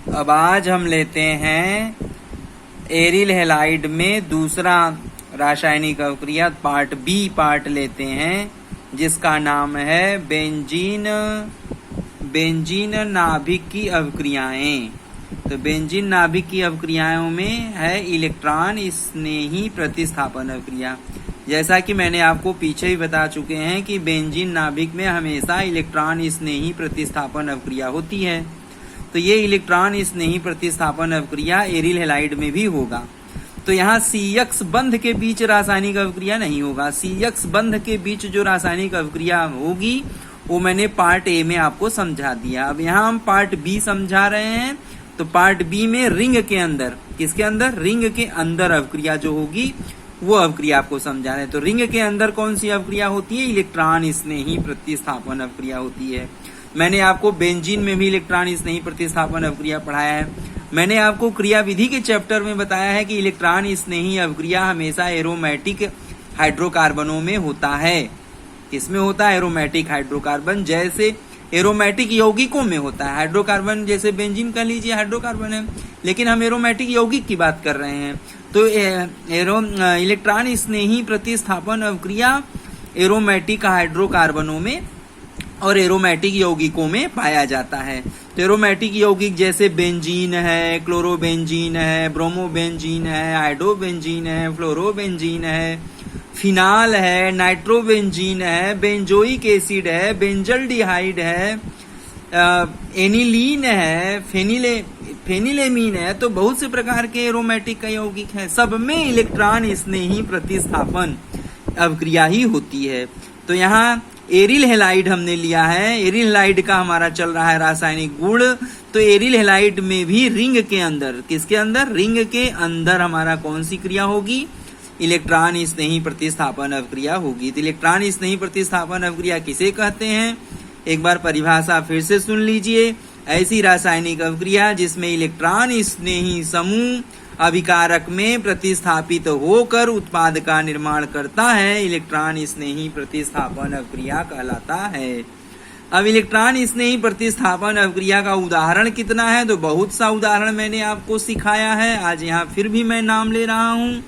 अब आज हम लेते हैं एरिल हैलाइड में दूसरा रासायनिक अभिक्रिया पार्ट लेते हैं, जिसका नाम है बेंजीन नाभिक की अभिक्रियाएं। तो बेंजीन नाभिक की अभिक्रियाओं में है इलेक्ट्रॉन स्नेही प्रतिस्थापन अभिक्रिया। जैसा कि मैंने आपको पीछे ही बता चुके हैं कि बेंजीन नाभिक में हमेशा इलेक्ट्रॉन स्नेही प्रतिस्थापन अभिक्रिया होती है। तो ये इलेक्ट्रॉन स्नेही प्रतिस्थापन अभिक्रिया एरिल हैलाइड में भी होगा। तो यहाँ CX बंध के बीच रासायनिक अभिक्रिया नहीं होगा। CX बंध के बीच जो रासायनिक अभिक्रिया होगी वो मैंने पार्ट ए में आपको समझा दिया। अब यहाँ हम पार्ट बी समझा रहे हैं। तो पार्ट बी में रिंग के अंदर, किसके अंदर? रिंग के अंदर अभिक्रिया जो होगी वो अभिक्रिया आपको समझा रहे हैं। तो रिंग के अंदर कौन सी अभिक्रिया होती है? इलेक्ट्रॉन स्नेही प्रतिस्थापन अभिक्रिया होती है। मैंने आपको बेंजीन में भी इलेक्ट्रॉन स्नेही प्रतिस्थापन अभिक्रिया पढ़ाया है। मैंने आपको क्रियाविधि के चैप्टर में बताया है कि इलेक्ट्रॉन स्नेही अभिक्रिया हमेशा एरोमेटिक हाइड्रोकार्बनों में होता है। किसमें होता है? एरोमेटिक हाइड्रोकार्बन, जैसे एरोमेटिक यौगिकों में होता है। हाइड्रोकार्बन जैसे बेंजीन कह लीजिए हाइड्रोकार्बन है, लेकिन हम एरोमेटिक यौगिक की बात कर रहे हैं। तो इलेक्ट्रॉन स्नेही प्रतिस्थापन अभिक्रिया एरोमेटिक हाइड्रोकार्बनों में और एरोमेटिक यौगिकों में पाया जाता है। तो एरोमेटिक यौगिक जैसे बेंजीन है, क्लोरोबेंजीन है, ब्रोमोबेंजीन है, आइडोबेंजीन है, फ्लोरोबेंजीन है, फिनाल है, नाइट्रोबेंजीन है, बेंजोइक एसिड है, बेंजल्डिहाइड है, एनिलीन है, फेनिलेमीन है। तो बहुत से प्रकार के एरोमेटिक यौगिक हैं। सब में इलेक्ट्रॉन स्नेही प्रतिस्थापन अभिक्रिया ही होती है। तो यहाँ एरिल हैलाइड हमने लिया है। एरिल हैलाइड का हमारा चल रहा है रासायनिक गुण। तो एरिल हैलाइड में भी रिंग के अंदर, किसके अंदर? रिंग के अंदर हमारा कौन सी क्रिया होगी? इलेक्ट्रॉन स्नेही प्रतिस्थापन अभिक्रिया होगी। तो इलेक्ट्रॉन स्नेही प्रतिस्थापन अभिक्रिया किसे कहते हैं? एक बार परिभाषा फिर से सुन लीजिए। ऐसी रासायनिक अभिक्रिया जिसमें इलेक्ट्रॉन स्नेही समूह अभिकारक में प्रतिस्थापित होकर उत्पाद का निर्माण करता है, इलेक्ट्रॉन स्नेही प्रतिस्थापन अभिक्रिया कहलाता है। अब इलेक्ट्रॉन स्नेही प्रतिस्थापन अभिक्रिया का उदाहरण कितना है? तो बहुत सा उदाहरण मैंने आपको सिखाया है। आज यहाँ फिर भी मैं नाम ले रहा हूँ।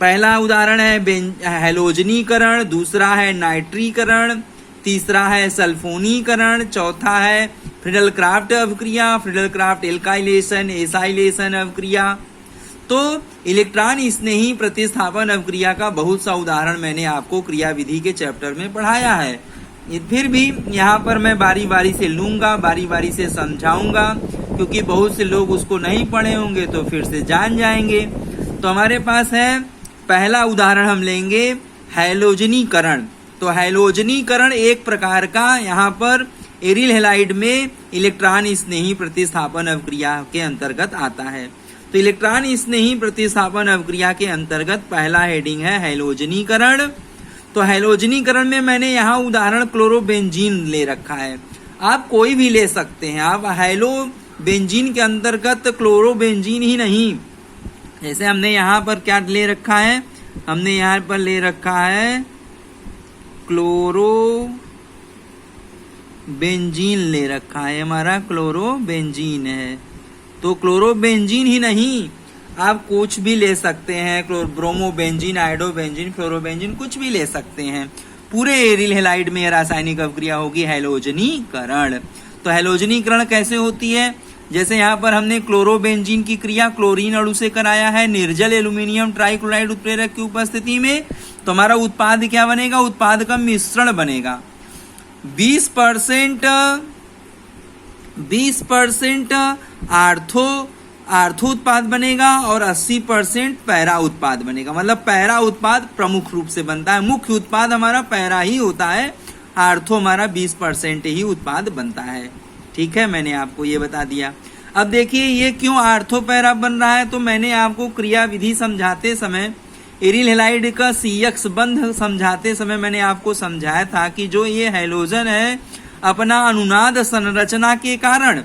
पहला उदाहरण है हैलोजनीकरण, दूसरा है नाइट्रीकरण, तीसरा है सल्फोनीकरण, चौथा है फ्रीडल-क्राफ्ट अभिक्रिया, फ्रीडल-क्राफ्ट एल्काइलेशन, एसाइलेशन अभिक्रिया। तो इलेक्ट्रॉन स्नेही प्रतिस्थापन अभिक्रिया का बहुत सा उदाहरण मैंने आपको क्रियाविधि के चैप्टर में पढ़ाया है। फिर भी यहाँ पर मैं बारी बारी से लूंगा, बारी बारी से समझाऊंगा, क्योंकि बहुत से लोग उसको नहीं पढ़े होंगे तो फिर से जान जाएंगे। तो हमारे पास है पहला उदाहरण हम लेंगे हैलोजनीकरण। तो हैलोजनीकरण एक प्रकार का यहाँ पर एरिल हैलाइड में इलेक्ट्रॉन स्नेही प्रतिस्थापन अभिक्रिया के अंतर्गत आता है। तो इलेक्ट्रॉन स्नेही प्रतिस्थापन अभिक्रिया के अंतर्गत पहला हेडिंग है हैलोजनीकरण। तो हैलोजनीकरण में मैंने यहाँ उदाहरण क्लोरोबेंजीन ले रखा है। आप कोई भी ले सकते हैं। आप हैलोबेंजीन के अंतर्गत क्लोरोबेंजीन ही नहीं, जैसे हमने यहाँ पर क्या ले रखा है? हमने यहाँ पर ले रखा है क्लोरोबेंजीन ले रखा है, हमारा क्लोरोबेंजीन है। तो क्लोरोबेंजीन ही नहीं, आप कुछ भी ले सकते हैं। ब्रोमोबेंजीन, आइडोबेंजीन, फ्लोरोबेंजीन, कुछ भी ले सकते हैं। पूरे एरिल हैलाइड में रासायनिक अभिक्रिया होगी हैलोजनीकरण। तो हैलोजनीकरण कैसे होती है? जैसे यहाँ पर हमने क्लोरोबेंजीन की क्रिया क्लोरीन अणु से कराया है निर्जल एल्यूमिनियम ट्राइक्लोराइड उत्प्रेरक की उपस्थिति में। तो हमारा उत्पाद क्या बनेगा? उत्पाद का मिश्रण बनेगा। 20% आर्थो उत्पाद बनेगा और 80% पैरा उत्पाद बनेगा। मतलब पैरा उत्पाद प्रमुख रूप से बनता है। मुख्य उत्पाद हमारा पैरा ही होता है, आर्थो हमारा 20% ही उत्पाद बनता है। ठीक है, मैंने आपको ये बता दिया। अब देखिए ये क्यों आर्थो पैरा बन रहा है। तो मैंने आपको क्रियाविधि समझाते समय, एरिल हैलाइड का CX बंध समझाते समय मैंने आपको समझाया था कि जो ये हैलोजन है अपना अनुनाद संरचना के कारण,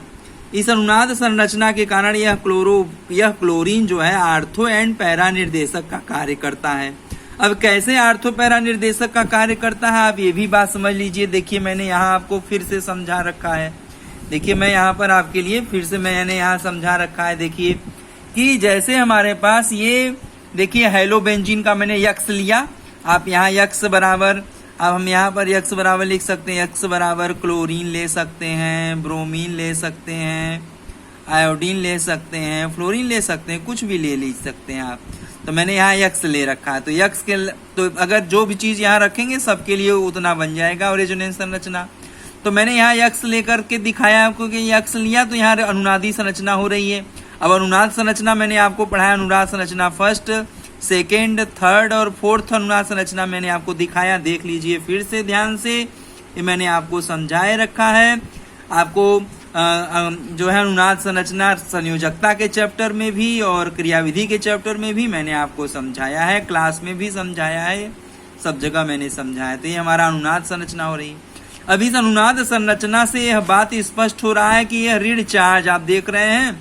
इस अनुनाद संरचना के कारण यह क्लोरीन जो है आर्थो एंड पैरा निर्देशक का कार्य करता है। अब कैसे आर्थो पैरा निर्देशक का कार्य करता है आप ये भी बात समझ लीजिए। देखिए मैंने यहाँ आपको फिर से समझा रखा है। देखिए मैं यहाँ पर आपके लिए फिर से मैंने यहाँ समझा रखा है। देखिए कि जैसे हमारे पास ये देखिए हेलोबेंजीन का मैंने यक्स लिया, आप यहाँ यक्स बराबर, अब हम यहाँ पर यक्स बराबर लिख सकते हैं, यक्स बराबर क्लोरीन ले सकते हैं, ब्रोमीन ले सकते हैं, आयोडीन ले सकते हैं, फ्लोरीन ले सकते हैं, कुछ भी ले सकते हैं आप। तो मैंने यहाँ यक्स ले रखा है, तो यक्स के तो अगर जो भी चीज यहाँ रखेंगे सबके लिए उतना बन जाएगा रेजोनेंस संरचना। तो मैंने यहाँ यक्स लेकर के दिखाया आपको कि यक्स लिया तो यहाँ अनुनादी संरचना हो रही है। अब अनुनाद संरचना मैंने आपको पढ़ाया, अनुनाद संरचना फर्स्ट, सेकेंड, थर्ड और फोर्थ अनुनाद संरचना मैंने आपको दिखाया, देख लीजिए फिर से ध्यान से, ये मैंने आपको समझाए रखा है। आपको जो है अनुनाद संरचना संयोजकता के चैप्टर में भी और क्रियाविधि के चैप्टर में भी मैंने आपको समझाया है, क्लास में भी समझाया है, सब जगह मैंने समझाया। तो ये हमारा अनुनाद संरचना हो रही है। अभी इस अनुनाद संरचना से यह बात स्पष्ट हो रहा है कि यह ऋण चार्ज आप देख रहे हैं,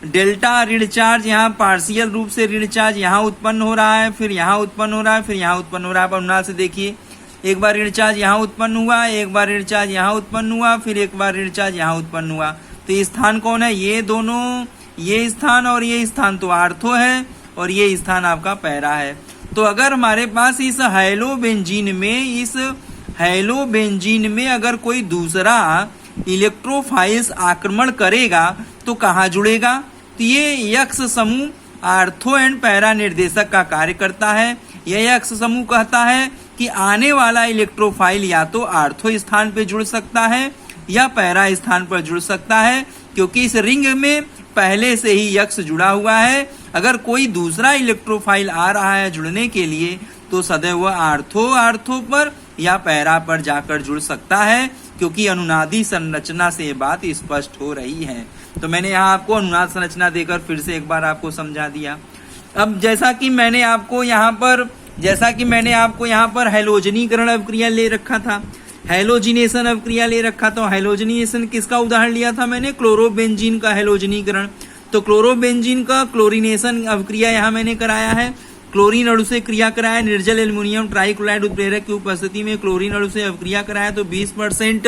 डेल्टा ऋण चार्ज यहाँ पार्शियल रूप से ऋण चार्ज यहाँ उत्पन्न हो रहा है, फिर यहाँ उत्पन्न हो रहा है, फिर यहाँ उत्पन्न हो रहा है। अनुनाद से देखिए एक बार ऋण चार्ज यहाँ उत्पन्न हुआ, एक बार ऋण चार्ज यहाँ उत्पन्न हुआ, फिर एक बार ऋण चार्ज यहाँ उत्पन्न हुआ। तो ये स्थान कौन है? ये दोनों, ये स्थान और ये स्थान तो आर्थो है और ये स्थान आपका पैरा है। तो अगर हमारे पास इस हेलोबेंजीन में अगर कोई दूसरा इलेक्ट्रोफाइल्स आक्रमण करेगा तो कहाँ जुड़ेगा? तो ये यक्स समूह आर्थो एंड पैरा निर्देशक का कार्य करता है। यह यक्स समूह कहता है कि आने वाला इलेक्ट्रोफाइल या तो आर्थो स्थान पर जुड़ सकता है या पैरा स्थान पर जुड़ सकता है, क्योंकि इस रिंग में पहले से ही यक्स जुड़ा हुआ है। अगर कोई दूसरा इलेक्ट्रोफाइल आ रहा है जुड़ने के लिए तो सदैव वह आर्थो पर या पैरा पर जाकर जुड़ सकता है, क्योंकि अनुनादी संरचना से ये बात स्पष्ट हो रही है। तो मैंने यहाँ आपको अनुनाद संरचना देकर फिर से एक बार आपको समझा दिया। अब जैसा कि मैंने आपको यहाँ पर हैलोजनीकरण अभिक्रिया ले रखा था, हैलोजिनेशन अभिक्रिया ले रखा, तो हैलोजिनेशन किसका उदाहरण लिया था मैंने? क्लोरोबेंजीन का हैलोजनीकरण। तो क्लोरोबेंजीन का क्लोरीनेशन अभिक्रिया यहाँ मैंने कराया है, क्लोरीन अणु से क्रिया कराया, निर्जल एल्युमिनियम ट्राइक्लोराइड उत्प्रेरक की उपस्थिति में क्लोरीन अणु से अभिक्रिया कराया, तो 20%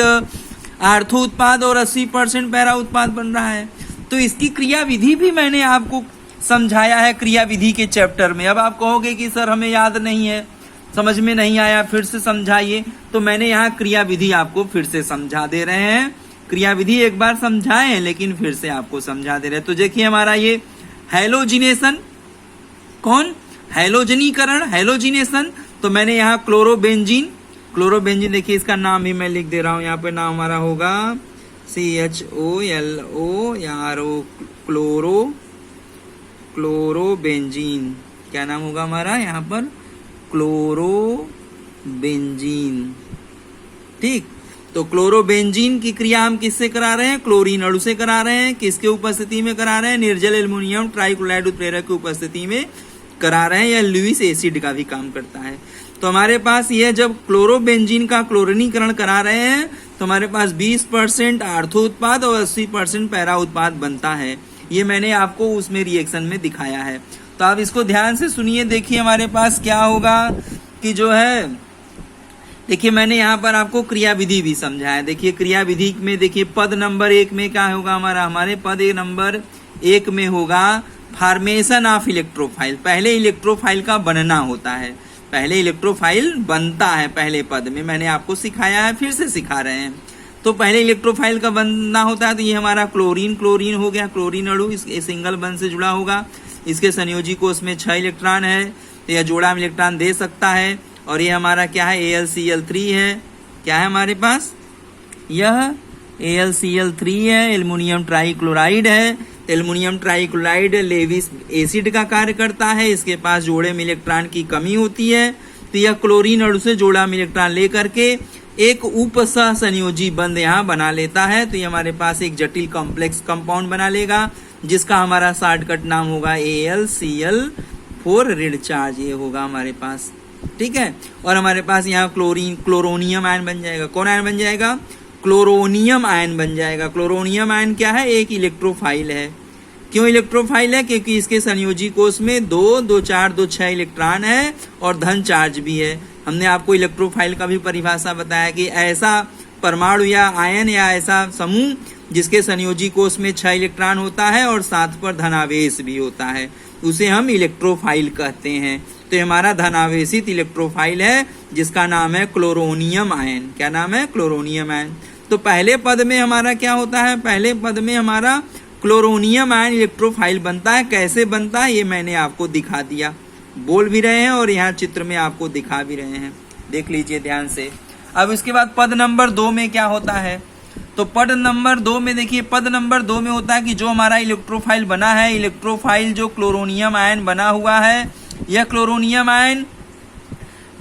आर्थो उत्पाद और 80% पैरा उत्पाद बन रहा है। तो इसकी क्रिया विधि भी मैंने आपको समझाया है क्रिया विधि के चैप्टर में। अब आप कहोगे कि सर हमें याद नहीं है, समझ में नहीं आया, फिर से समझाइए। तो मैंने यहाँ क्रिया विधि आपको फिर से समझा दे रहे हैं, क्रिया विधि एक बार समझाए लेकिन फिर से आपको समझा दे रहे हैं। तो देखिए हमारा ये हैलोजिनेशन, कौन? हैलोजनीकरण, हैलोजिनेशन। तो मैंने यहाँ क्लोरोबेंजीन देखिए इसका नाम भी मैं लिख दे रहा हूँ, यहाँ पे नाम हमारा होगा CHOLORO, क्लोरोबेंजीन। क्या नाम होगा हमारा यहाँ पर? क्लोरोबेंजीन। ठीक, तो क्लोरोबेंजीन की क्रिया हम किससे करा रहे हैं? क्लोरीन अणु से करा रहे हैं। किसके उपस्थिति में करा रहे हैं? निर्जल एल्युमिनियम ट्राइक्लोराइड उत्प्रेरक की उपस्थिति में करा रहे हैं। यह लुईस एसिड का भी काम करता है। तो हमारे पास यह जब क्लोरोबेंजीन का क्लोरीनीकरण करा रहे हैं तो हमारे पास 20% आर्थो उत्पाद और 80% पैरा उत्पाद बनता है। ये मैंने आपको उसमें रिएक्शन में दिखाया है। तो आप इसको ध्यान से सुनिए। देखिए हमारे पास क्या होगा कि जो है, देखिए मैंने यहाँ पर आपको क्रिया विधि भी समझाया। देखिए क्रिया विधि में देखिए पद नंबर 1 में क्या होगा हमारे पद नंबर 1 में होगा फॉर्मेशन ऑफ इलेक्ट्रोफाइल। पहले इलेक्ट्रोफाइल का बनना होता है, पहले इलेक्ट्रोफाइल बनता है पहले पद में, मैंने आपको सिखाया है, फिर से सिखा रहे हैं। तो पहले इलेक्ट्रोफाइल का बनना होता है। तो ये हमारा क्लोरीन हो गया, क्लोरीन अणु इस सिंगल बंध से जुड़ा होगा। इसके संयोजी कोष में 6 इलेक्ट्रॉन है, तो यह जोड़ा में इलेक्ट्रॉन दे सकता है। और ये हमारा क्या है? AlCl3 है। क्या है हमारे पास? यह AlCl3 है, एल्युमिनियम ट्राइक्लोराइड है। एल्युमिनियम ट्राइक्लोराइड लेविस एसिड का कार्य करता है। इसके पास जोड़े में इलेक्ट्रॉन की कमी होती है, तो यह क्लोरीन अणु से जोड़ा में इलेक्ट्रॉन लेकर के एक उपसह संयोजी बंध यहाँ बना लेता है। तो ये हमारे पास एक जटिल कॉम्प्लेक्स कंपाउंड बना लेगा, जिसका हमारा शॉर्टकट नाम होगा AlCl4 ऋण चार्ज, ये होगा हमारे पास। ठीक है, और हमारे पास यहाँ क्लोरोनियम आयन बन जाएगा। कौन आयन बन जाएगा? क्लोरोनियम आयन बन जाएगा। क्लोरोनियम आयन क्या है? एक इलेक्ट्रोफाइल है। क्यों इलेक्ट्रोफाइल है? क्योंकि इसके संयोजी कोष में 2, 2, 4, 2, 6 इलेक्ट्रॉन है और धन चार्ज भी है। हमने आपको इलेक्ट्रोफाइल का भी परिभाषा बताया कि ऐसा परमाणु या आयन या ऐसा समूह जिसके संयोजी कोष में 6 इलेक्ट्रॉन होता है और 7 पर धनावेश भी होता है, उसे हम इलेक्ट्रोफाइल कहते हैं। तो हमारा धनावेशित इलेक्ट्रोफाइल है जिसका नाम है क्लोरोनियम आयन। क्या नाम है? Chloronium ion. तो पहले पद में हमारा क्या होता है? पहले पद में हमारा क्लोरोनियम आयन इलेक्ट्रोफाइल बनता है। कैसे बनता है ये मैंने आपको दिखा दिया, बोल भी रहे हैं और यहाँ चित्र में आपको दिखा भी रहे हैं, देख लीजिए ध्यान से। अब इसके बाद पद नंबर 2 में क्या होता है? तो पद नंबर 2 में देखिए, पद नंबर 2 में होता है कि जो हमारा इलेक्ट्रोफाइल बना है, इलेक्ट्रोफाइल जो क्लोरोनियम आयन बना हुआ है, यह क्लोरोनियम आयन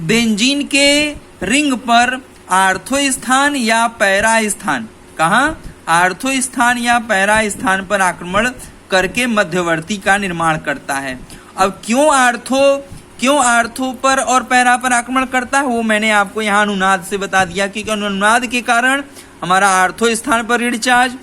बेंजीन के रिंग पर आर्थो स्थान या पैरा स्थान, कहाँ? आर्थो स्थान या पैरा स्थान पर आक्रमण करके मध्यवर्ती का निर्माण करता है। अब क्यों आर्थो पर और पैरा पर आक्रमण करता है वो मैंने आपको यहाँ अनुनाद से बता दिया कि अनुनाद के कारण हमारा आर्थो स्थान पर ऋण चार्ज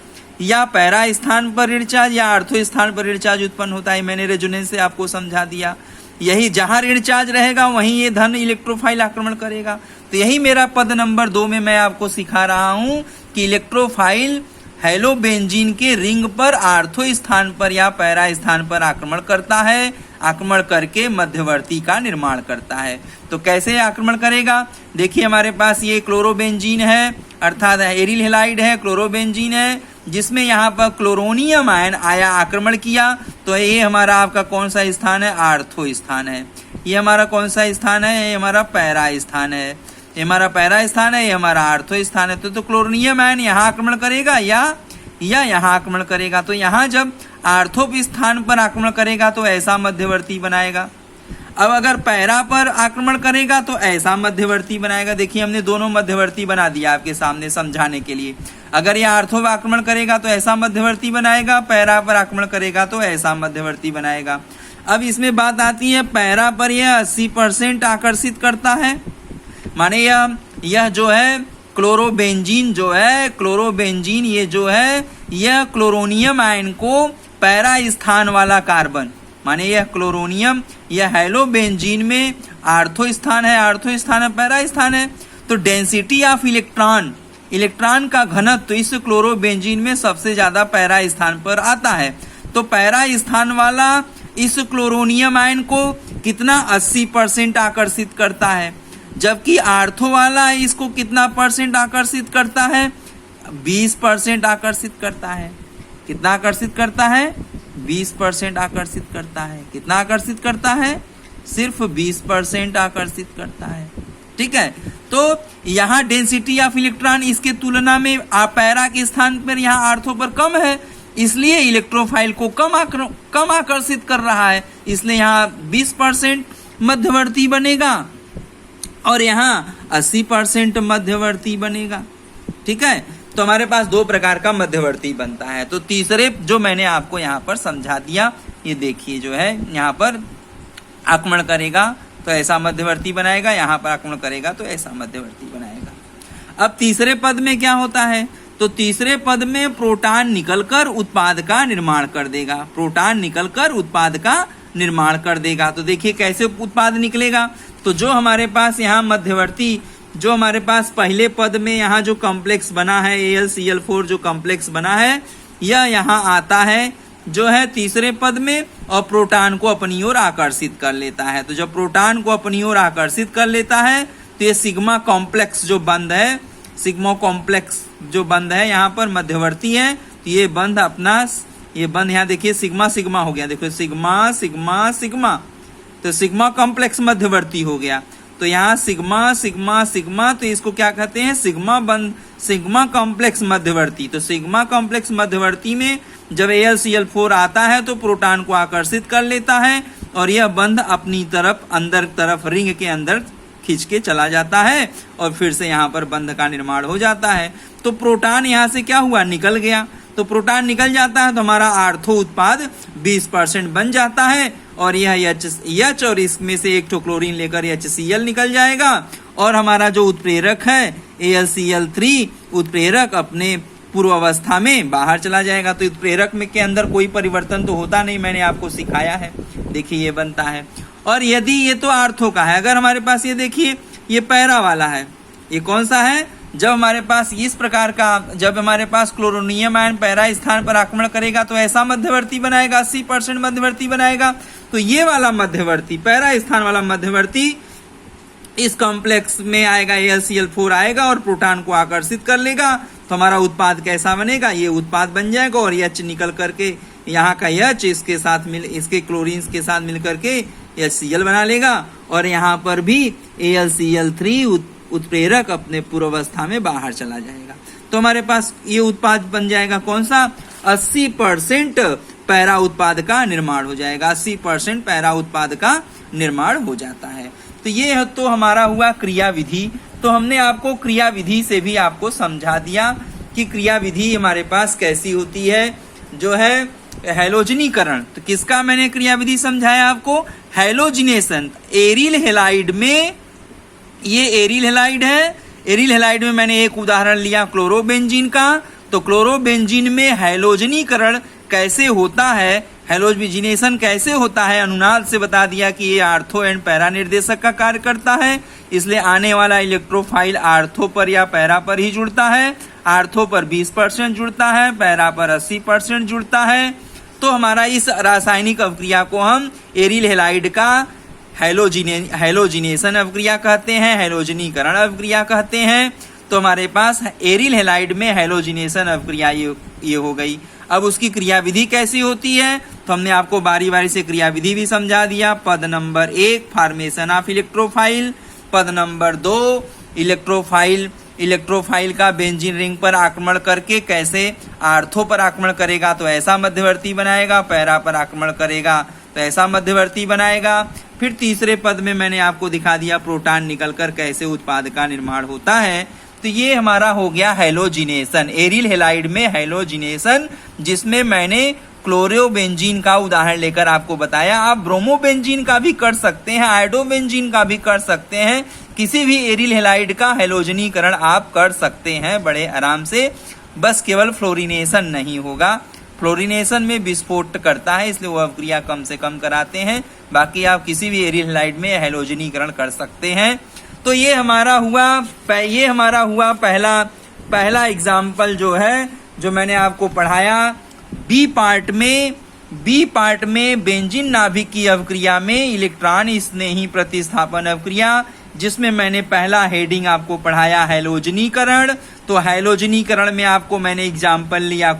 या पैरा स्थान पर ऋण चार्ज या आर्थो स्थान पर ऋण चार्ज उत्पन्न होता है। मैंने रेजोनेंस से आपको समझा दिया। यही जहां ऋण चार्ज रहेगा वहीं ये धन इलेक्ट्रोफाइल आक्रमण करेगा। तो यही मेरा पद नंबर 2 में मैं आपको सिखा रहा हूं कि इलेक्ट्रोफाइल हेलोबेंजीन के रिंग पर आर्थो स्थान पर या पैरा स्थान पर आक्रमण करता है, आक्रमण करके मध्यवर्ती का निर्माण करता है। तो कैसे आक्रमण करेगा? देखिए हमारे पास ये क्लोरोबेंजीन है, अर्थात एरिल हैलाइड है, क्लोरोबेंजीन है, जिसमें यहाँ पर क्लोरोनियम आयन आया, आक्रमण किया। तो ये हमारा आपका कौन सा स्थान है? आर्थो स्थान है। ये हमारा कौन सा स्थान है? ये हमारा पैरा स्थान है। ये हमारा पैरा स्थान है, ये हमारा आर्थो स्थान है। तो क्लोरोनियम आयन यहाँ आक्रमण करेगा या यहाँ आक्रमण करेगा। तो यहाँ जब आर्थो स्थान पर आक्रमण करेगा तो ऐसा मध्यवर्ती बनाएगा। अब अगर पैरा पर आक्रमण करेगा तो ऐसा मध्यवर्ती बनाएगा। देखिए हमने दोनों मध्यवर्ती बना दिया आपके सामने समझाने के लिए। अगर ये आर्थो पर आक्रमण करेगा तो ऐसा मध्यवर्ती बनाएगा, पैरा पर आक्रमण करेगा तो ऐसा मध्यवर्ती बनाएगा। अब इसमें बात आती है, पैरा पर यह 80% आकर्षित करता है, माने यह जो है क्लोरोबेंजीन जो है, क्लोरोबेंजीन ये जो है यह क्लोरोनियम आयन को पैरा स्थान वाला कार्बन, माने यह क्लोरोनियम यह हेलोबेंजीन में आर्थो स्थान है, आर्थो स्थान है, पैरा स्थान है। तो डेंसिटी ऑफ इलेक्ट्रॉन का घनत्व तो इस क्लोरोबेंजीन में सबसे ज्यादा पैरा स्थान पर आता है। तो पैरा स्थान वाला इस क्लोरोनियम आयन को कितना 80% आकर्षित करता है, जबकि आर्थो वाला इसको कितना परसेंट आकर्षित करता है? 20% आकर्षित करता है। कितना आकर्षित करता है? 20% आकर्षित करता है। कितना आकर्षित करता है? सिर्फ 20% आकर्षित करता है। ठीक है, तो यहाँ डेंसिटी ऑफ इलेक्ट्रॉन इसके तुलना में पैरा के स्थान पर यहाँ आर्थो पर कम है, इसलिए इलेक्ट्रोफाइल को कम आकर्षित कर रहा है, इसलिए यहाँ 20% मध्यवर्ती बनेगा और यहाँ 80% मध्यवर्ती बनेगा। ठीक है, तो हमारे पास 2 प्रकार का मध्यवर्ती बनता है। तो तीसरे जो मैंने आपको यहाँ पर समझा दिया, ये देखिए जो है यहाँ पर आक्रमण करेगा तो ऐसा मध्यवर्ती बनाएगा, यहाँ पर आक्रमण करेगा तो ऐसा मध्यवर्ती बनाएगा। अब तीसरे पद में क्या होता है? तो तीसरे पद में प्रोटॉन निकलकर उत्पाद का निर्माण कर देगा। प्रोटॉन निकलकर उत्पाद का निर्माण कर देगा। तो देखिए कैसे उत्पाद निकलेगा। तो जो हमारे पास यहाँ मध्यवर्ती, जो हमारे पास पहले पद में यहाँ जो कॉम्प्लेक्स बना है AlCl4 जो कॉम्प्लेक्स बना है, यह यहाँ आता है जो है तीसरे पद में और प्रोटॉन को अपनी ओर आकर्षित कर लेता है। तो जब प्रोटॉन को अपनी ओर आकर्षित कर लेता है तो ये सिग्मा कॉम्प्लेक्स जो बंध है, सिग्मा कॉम्प्लेक्स जो बंध है यहाँ पर मध्यवर्ती है, तो ये बंध अपना, ये बंध यहाँ देखिए सिग्मा सिग्मा हो गया। देखो सिग्मा सिग्मा सिग्मा, तो सिग्मा कॉम्प्लेक्स मध्यवर्ती हो गया। तो यहाँ सिग्मा सिग्मा सिग्मा, तो इसको क्या कहते हैं? सिग्मा बंध, सिग्मा कॉम्प्लेक्स मध्यवर्ती। तो सिग्मा कॉम्प्लेक्स मध्यवर्ती में जब AlCl4 आता है तो प्रोटॉन को आकर्षित कर लेता है और यह बंध अपनी तरफ अंदर तरफ रिंग के अंदर खींच के चला जाता है और फिर से यहाँ पर बंध का निर्माण हो जाता है। तो प्रोटॉन यहाँ से क्या हुआ? निकल गया। तो प्रोटॉन निकल जाता है तो हमारा आर्थो उत्पाद 20% बन जाता है और यह H और इसमें से एक ठो क्लोरीन लेकर HCl निकल जाएगा और हमारा जो उत्प्रेरक है AlCl3 उत्प्रेरक अपने पूर्व अवस्था में बाहर चला जाएगा। तो उत्प्रेरक में के अंदर कोई परिवर्तन तो होता नहीं, मैंने आपको सिखाया है। देखिए ये बनता है। और यदि ये तो आर्थो का है, अगर हमारे पास ये देखिए ये पैरा वाला है, ये कौन सा है? जब हमारे पास इस प्रकार का, जब हमारे पास क्लोरोनियम आयन पैरा स्थान पर आक्रमण करेगा तो ऐसा मध्यवर्ती बनाएगा, 80% मध्यवर्ती बनाएगा। तो ये वाला मध्यवर्ती, पैरा स्थान वाला मध्यवर्ती इस कॉम्प्लेक्स में आएगा, AlCl4 आएगा और प्रोटॉन को आकर्षित कर लेगा। तो हमारा उत्पाद कैसा बनेगा, ये उत्पाद बन जाएगा और H निकल करके यहाँ का H इसके साथ इसके क्लोरीन के साथ मिल करके HCl बना लेगा और यहाँ पर भी AlCl3 उत्प्रेरक अपने पूर्वावस्था में बाहर चला जाएगा। तो हमारे पास ये उत्पाद बन जाएगा कौन सा, 80% पैरा उत्पाद का निर्माण हो जाएगा, 80% पैरा उत्पाद का निर्माण हो जाता है। तो ये तो हमारा हुआ क्रिया विधि। तो हमने आपको क्रिया विधि से भी आपको समझा दिया कि क्रिया विधि हमारे पास कैसी होती है, जो है हैलोजनीकरण। तो किसका मैंने क्रिया विधि समझाया आपको, हैलोजिनेशन। एरिल हैलाइड में, ये एरिल हैलाइड है, एरिल हैलाइड में मैंने एक उदाहरण लिया क्लोरोबेंजीन का। तो क्लोरोबेंजीन में हैलोजनीकरण कैसे होता है, हैलोजिनेशन कैसे होता है, अनुनाद से बता दिया कि ये आर्थो एंड पैरा निर्देशक का कार्य करता है, इसलिए आने वाला इलेक्ट्रोफाइल आर्थो पर या पैरा पर ही जुड़ता है। आर्थो पर 20% जुड़ता है, पैरा पर 80% जुड़ता है। तो हमारा इस रासायनिक अवक्रिया को हम एरिल हैलाइड का हैलोजिनेशन अवक्रिया कहते हैं, हैलोजनीकरण अवक्रिया कहते हैं। तो हमारे पास एरिल हैलाइड में हैलोजिनेशन अवक्रिया ये हो गई। अब उसकी क्रिया विधि कैसी होती है, तो हमने आपको बारी बारी से क्रिया विधि भी समझा दिया। पद नंबर 1 फॉर्मेशन ऑफ इलेक्ट्रोफाइल, पद नंबर 2 इलेक्ट्रोफाइल का बेंजीन रिंग पर आक्रमण करके कैसे आर्थो पर आक्रमण करेगा तो ऐसा मध्यवर्ती बनाएगा, पैरा पर आक्रमण करेगा तो ऐसा मध्यवर्ती बनाएगा। फिर तीसरे पद में मैंने आपको दिखा दिया प्रोटॉन निकलकर कैसे उत्पाद का निर्माण होता है। तो ये हमारा हो गया हैलोजिनेशन, एरिल हैलाइड में हैलोजिनेशन, जिसमें मैंने क्लोरोबेंजीन का उदाहरण लेकर आपको बताया। आप ब्रोमोबेंजीन का भी कर सकते हैं, आयोडोबेंजीन का भी कर सकते हैं, किसी भी एरिल हैलाइड का हैलोजनीकरण आप कर सकते हैं बड़े आराम से। बस केवल फ्लोरिनेशन नहीं होगा, फ्लोरिनेशन में विस्फोट करता है, इसलिए वो अवक्रिया कम से कम कराते हैं। बाकी आप किसी भी एरिल हैलाइड में हैलोजनीकरण कर सकते हैं। तो ये हमारा हुआ पहला एग्जाम्पल जो है, जो मैंने आपको पढ़ाया। बी पार्ट में बेंजीन नाभिक की अवक्रिया में इलेक्ट्रॉन स्नेही प्रतिस्थापन अवक्रिया, जिसमें मैंने पहला हेडिंग आपको पढ़ाया हैलोजनीकरण। तो हैलोजनीकरण में आपको मैंने एग्जाम्पल लिया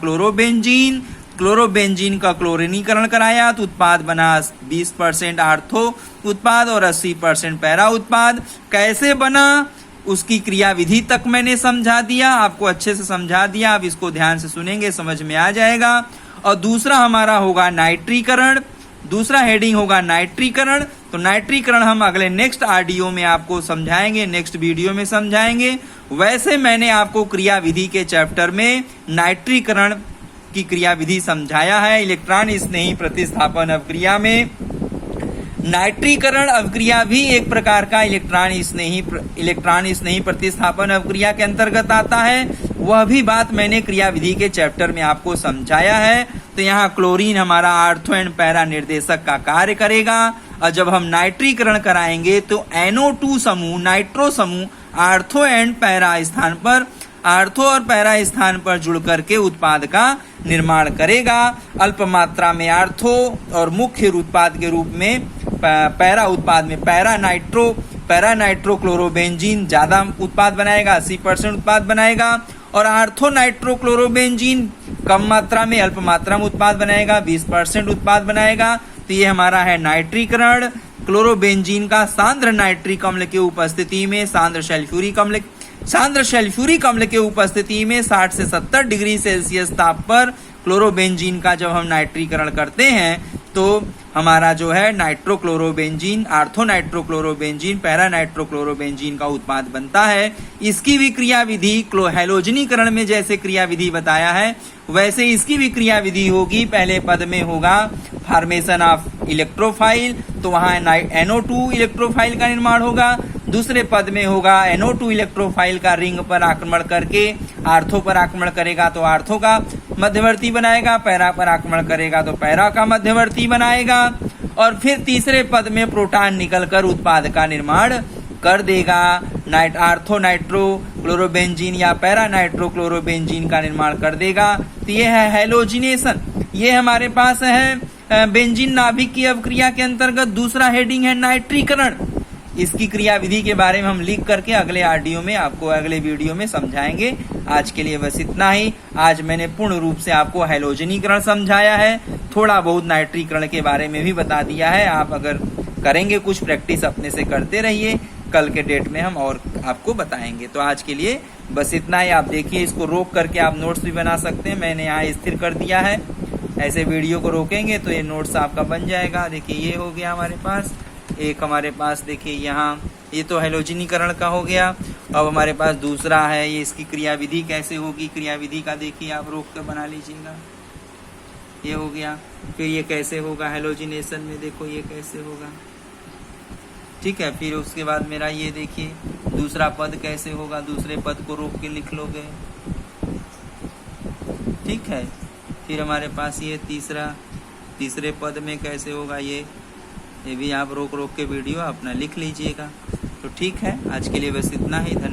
क्लोरोबेंजीन का क्लोरीनीकरण कराया तो उत्पाद बना 20% आर्थो उत्पाद और 80% पैरा उत्पाद। कैसे बना उसकी क्रिया विधि तक मैंने समझा दिया, आपको अच्छे से समझा दिया। आप इसको ध्यान से सुनेंगे समझ में आ जाएगा। और दूसरा हमारा होगा नाइट्रीकरण, दूसरा हेडिंग होगा नाइट्रीकरण। तो नाइट्रीकरण हम अगले नेक्स्ट ऑडियो में आपको समझाएंगे, नेक्स्ट वीडियो में समझाएंगे। वैसे मैंने आपको क्रिया विधि के चैप्टर में नाइट्रीकरण की क्रिया विधि समझाया है। इलेक्ट्रॉन स्नेही प्रतिस्थापन अवक्रिया में नाइट्रीकरण अवक्रिया भी एक प्रकार का इलेक्ट्रॉन स्नेही प्रतिस्थापन अवक्रिया के अंतर्गत आता है। वह भी बात मैंने क्रिया विधि के चैप्टर में आपको समझाया है। तो यहाँ क्लोरीन हमारा आर्थो एंड पैरा निर्देशक का कार्य करेगा, और जब हम नाइट्रीकरण कराएंगे तो NO2 समूह, नाइट्रो समूह आर्थो एंड पैरा स्थान पर, आर्थो और पैरा स्थान पर जुड़ करके उत्पाद का निर्माण करेगा। अल्प मात्रा में आर्थो और मुख्य उत्पाद के रूप में पैरा उत्पाद में पैरा नाइट्रो क्लोरोबेंजीन ज्यादा उत्पाद बनाएगा, 80% उत्पाद बनाएगा। और आर्थो नाइट्रो क्लोरोबेंजीन कम मात्रा में, अल्प मात्रा में उत्पाद बनाएगा, 20% उत्पाद बनाएगा। तो ये हमारा है नाइट्रीकरण। क्लोरोबेंजीन का सांद्र नाइट्रिक अम्ल की उपस्थिति में सांद्र सल्फ्यूरिक अम्ल के उपस्थिति में 60 से 70 डिग्री सेल्सियस ताप पर क्लोरोबेंजीन का जब हम नाइट्रीकरण करते हैं तो हमारा जो है nitrochlorobenzene, ortho nitrochlorobenzene, para nitrochlorobenzene का उत्पाद बनता है। इसकी भी क्रिया विधि हैलोजनीकरण में जैसे क्रिया विधि बताया है वैसे इसकी भी क्रिया विधि होगी। पहले पद में होगा फॉर्मेशन ऑफ इलेक्ट्रोफाइल, तो वहां NO2 इलेक्ट्रोफाइल का निर्माण होगा। दूसरे पद में होगा NO2 इलेक्ट्रोफाइल का रिंग पर आक्रमण करके आर्थो पर आक्रमण करेगा तो आर्थो का मध्यवर्ती बनाएगा, पैरा पर आक्रमण करेगा तो पैरा का मध्यवर्ती बनाएगा। और फिर तीसरे पद में प्रोटॉन निकलकर उत्पाद का निर्माण कर देगा। आर्थो नाइट्रो क्लोरोबेंजीन या पैरा नाइट्रो क्लोरोबेंजीन का निर्माण कर देगा। तो ये है हैलोजिनेशन। ये हमारे पास है बेंजीन नाभिक की अवक्रिया के अंतर्गत। दूसरा हेडिंग है नाइट्रीकरण। इसकी क्रिया विधि के बारे में हम लिख करके अगले ऑडियो में आपको अगले वीडियो में समझाएंगे। आज के लिए बस इतना ही। आज मैंने पूर्ण रूप से आपको हैलोजनीकरण समझाया है, थोड़ा बहुत नाइट्रीकरण के बारे में भी बता दिया है। आप अगर करेंगे कुछ प्रैक्टिस अपने से करते रहिए, कल के डेट में हम और आपको बताएंगे। तो आज के लिए बस इतना ही। आप देखिए, इसको रोक करके आप नोट्स भी बना सकते हैं। मैंने यहाँ स्थिर कर दिया है। ऐसे वीडियो को रोकेंगे तो ये नोट्स आपका बन जाएगा। देखिए ये हो गया हमारे पास। एक हमारे पास देखिए यहाँ, ये तो हैलोजनीकरण का हो गया। अब हमारे पास दूसरा है, ये इसकी क्रियाविधि कैसे होगी। क्रियाविधि का देखिए आप रोक कर बना लीजिएगा। ये हो गया। फिर ये कैसे होगा हैलोजिनेशन में, देखो ये कैसे होगा। ठीक है। फिर उसके बाद मेरा ये देखिए दूसरा पद कैसे होगा। दूसरे पद को रोक के लिख लोगे। ठीक है। फिर हमारे पास ये तीसरे पद में कैसे होगा, ये भी आप रोक के वीडियो अपना लिख लीजिएगा। तो ठीक है, आज के लिए बस इतना ही। धन्यवाद।